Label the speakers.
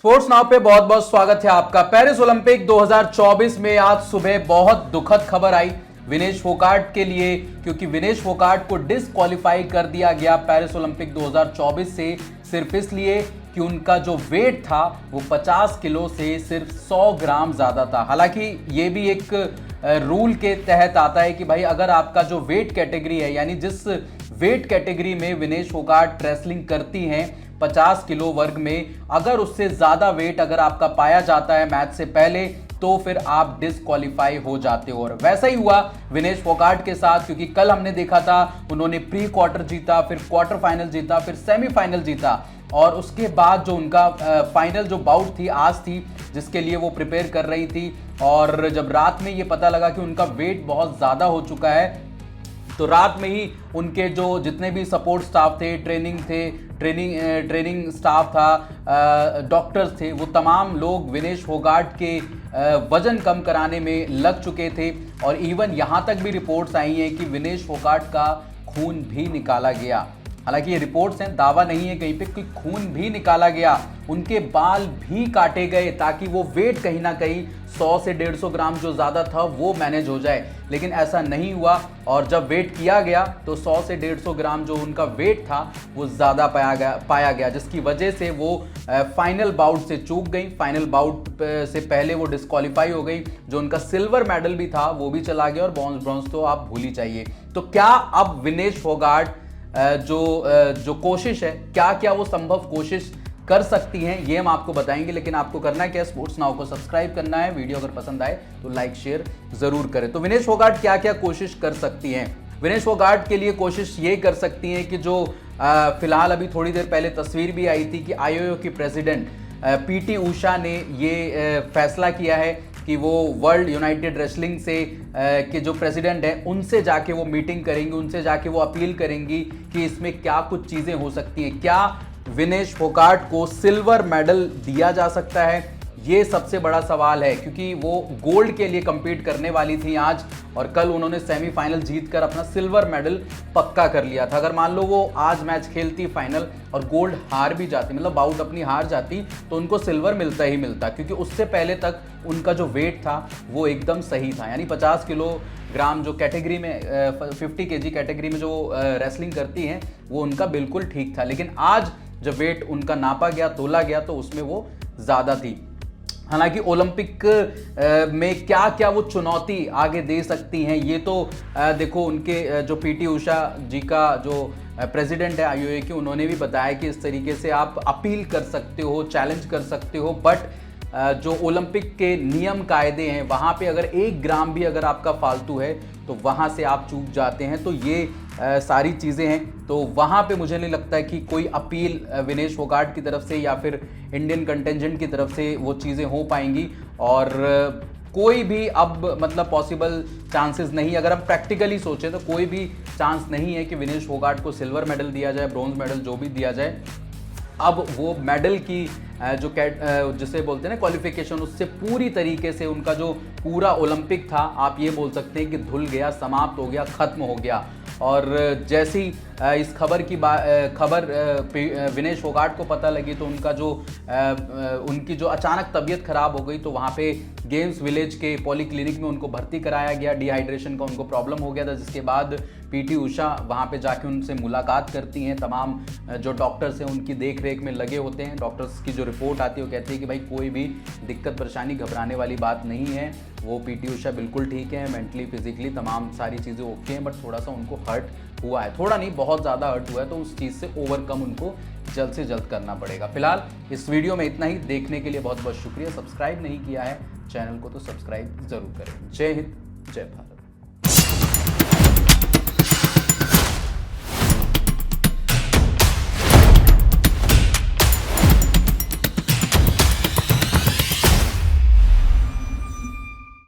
Speaker 1: Sports now पे बहुत बहुत स्वागत है आपका। पेरिस ओलंपिक 2024 में आज सुबह बहुत दुखद खबर आई विनेश फोगाट के लिए, क्योंकि विनेश फोगाट को डिस्क्वालीफाई कर दिया गया पेरिस ओलंपिक 2024 से सिर्फ इसलिए कि उनका जो वेट था वो 50 किलो से सिर्फ 100 ग्राम ज्यादा था। हालांकि ये भी एक रूल के तहत आता है कि भाई अगर आपका जो वेट कैटेगरी है, यानी जिस वेट कैटेगरी में विनेश फोगाट रेसलिंग करती हैं 50 किलो वर्ग में, अगर उससे ज्यादा वेट अगर आपका पाया जाता है मैच से पहले तो फिर आप डिस्क्वालीफाई हो जाते हो। और वैसा ही हुआ विनेश फोगाट के साथ, क्योंकि कल हमने देखा था उन्होंने प्री क्वार्टर जीता, फिर क्वार्टर फाइनल जीता, फिर सेमीफाइनल जीता और उसके बाद जो उनका फाइनल जो बाउट थी आज थी जिसके लिए वो प्रिपेयर कर रही थी। और जब रात में ये पता लगा कि उनका वेट बहुत ज़्यादा हो चुका है तो रात में ही उनके जो जितने भी सपोर्ट स्टाफ थे, ट्रेनिंग स्टाफ था, डॉक्टर्स थे, वो तमाम लोग विनेश फोगाट के वजन कम कराने में लग चुके थे। और इवन यहाँ तक भी रिपोर्ट्स आई हैं कि विनेश फोगाट का खून भी निकाला गया। हालांकि ये रिपोर्ट्स हैं, दावा नहीं है कहीं पे कि खून भी निकाला गया। उनके बाल भी काटे गए ताकि वो वेट कहीं ना कहीं 100 से 150 ग्राम जो ज़्यादा था वो मैनेज हो जाए, लेकिन ऐसा नहीं हुआ। और जब वेट किया गया तो 100 से 150 ग्राम जो उनका वेट था वो ज़्यादा पाया गया जिसकी वजह से वो फाइनल बाउट से चूक गई। फाइनल बाउट से पहले वो डिस्क्वालीफाई हो गई। जो उनका सिल्वर मेडल भी था वो भी चला गया और ब्रॉन्ज तो आप भूल ही जाइए। तो क्या अब विनेश फोगाट जो कोशिश है, क्या क्या वो संभव कोशिश कर सकती हैं, ये हम आपको बताएंगे। लेकिन आपको करना क्या है, स्पोर्ट्स नाउ को सब्सक्राइब करना है। वीडियो अगर पसंद आए तो लाइक शेयर जरूर करें। तो विनेश फोगाट क्या क्या कोशिश कर सकती हैं? विनेश फोगाट के लिए कोशिश ये कर सकती हैं कि जो फिलहाल अभी थोड़ी देर पहले तस्वीर भी आई थी कि आईओए की प्रेसिडेंट पीटी उषा ने ये फैसला किया है कि वो वर्ल्ड यूनाइटेड रेसलिंग से के जो प्रेसिडेंट हैं उनसे जाके वो मीटिंग करेंगी, उनसे जाके वो अपील करेंगी कि इसमें क्या कुछ चीज़ें हो सकती हैं। क्या विनेश फोगाट को सिल्वर मेडल दिया जा सकता है? ये सबसे बड़ा सवाल है, क्योंकि वो गोल्ड के लिए compete करने वाली थी आज और कल उन्होंने सेमीफाइनल जीतकर अपना सिल्वर मेडल पक्का कर लिया था। अगर मान लो वो आज मैच खेलती फाइनल और गोल्ड हार भी जाती, मतलब बाउट अपनी हार जाती, तो उनको सिल्वर मिलता ही मिलता, क्योंकि उससे पहले तक उनका जो वेट था वो एकदम सही था। यानी 50 किलोग्राम जो कैटेगरी में 50 kg कैटेगरी में जो रेसलिंग करती हैं वो उनका बिल्कुल ठीक था। लेकिन आज जब वेट उनका नापा गया, तोला गया, तो उसमें वो ज़्यादा थी। हालांकि ओलंपिक में क्या क्या वो चुनौती आगे दे सकती हैं ये तो देखो, उनके जो पीटी उषा जी का जो प्रेसिडेंट है आईओए की, उन्होंने भी बताया कि इस तरीके से आप अपील कर सकते हो, चैलेंज कर सकते हो, बट जो ओलंपिक के नियम कायदे हैं वहाँ पे अगर 1 ग्राम भी अगर आपका फालतू है तो वहाँ से आप चूक जाते हैं। तो ये सारी चीज़ें हैं, तो वहाँ पे मुझे नहीं लगता है कि कोई अपील विनेश फोगाट की तरफ से या फिर इंडियन कंटेंजेंट की तरफ से वो चीज़ें हो पाएंगी। और कोई भी अब मतलब पॉसिबल चांसेस नहीं, अगर हम प्रैक्टिकली सोचें तो कोई भी चांस नहीं है कि विनेश फोगाट को सिल्वर मेडल दिया जाए, ब्रॉन्ज मेडल जो भी दिया जाए। अब वो मेडल की जो जिसे बोलते हैं ना क्वालिफिकेशन, उससे पूरी तरीके से उनका जो पूरा ओलंपिक था आप ये बोल सकते हैं कि धुल गया, समाप्त हो गया, ख़त्म हो गया। और जैसी इस खबर विनेश फोगाट को पता लगी तो उनकी जो अचानक तबीयत खराब हो गई, तो वहाँ पे गेम्स विलेज के पॉली क्लिनिक में उनको भर्ती कराया गया। डिहाइड्रेशन का उनको प्रॉब्लम हो गया था, जिसके बाद पीटी उषा वहाँ पे जाके उनसे मुलाकात करती हैं। तमाम जो डॉक्टर्स हैं उनकी देख रेख में लगे होते हैं। डॉक्टर्स की जो रिपोर्ट आती है वो कहती है कि भाई कोई भी दिक्कत परेशानी घबराने वाली बात नहीं है, वो पीटी उषा बिल्कुल ठीक है, मेंटली फिजिकली तमाम सारी चीज़ें ओके हैं, बट थोड़ा सा उनको हर्ट हुआ है, थोड़ा नहीं बहुत ज़्यादा हर्ट हुआ है, तो उस चीज़ से ओवरकम उनको जल्द से जल्द करना पड़ेगा। फिलहाल इस वीडियो में इतना ही। देखने के लिए बहुत बहुत शुक्रिया। सब्सक्राइब नहीं किया है चैनल को तो सब्सक्राइब जरूर करें। जय हिंद, जय भारत।